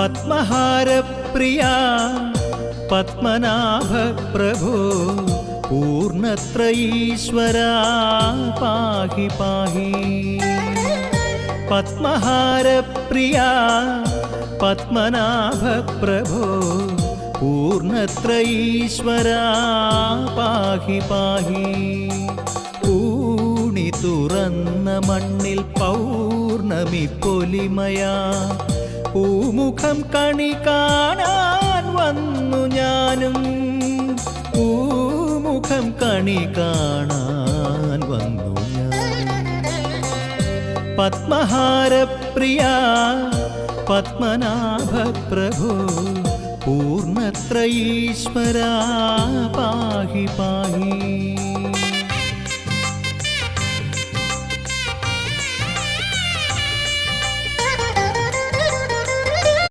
പത്മഹാരപ്രിയ പത്മനാഭ പ്രഭോ പൂർണ്ണത്രയീശ്വര പാഹി പാഹി. പത്മഹാരപ്രിയ പത്മനാഭ പ്രഭോ പൂർണ്ണത്രയീശ്വര പാഹി പാഹി. ഊണി തുറന്ന മണ്ണിൽ പൗർണമി പൊലിമയാ പൂമുഖം കണി കാണാൻ വന്നു ഞാനും. പൂമുഖം കണി കാണാൻ വന്നു ഞാനും. പത്മഹാരപ്രിയ പത്മനാഭ പ്രഭോ പൂർണ്ണത്രയീശ്വര പാഹി പാഹി.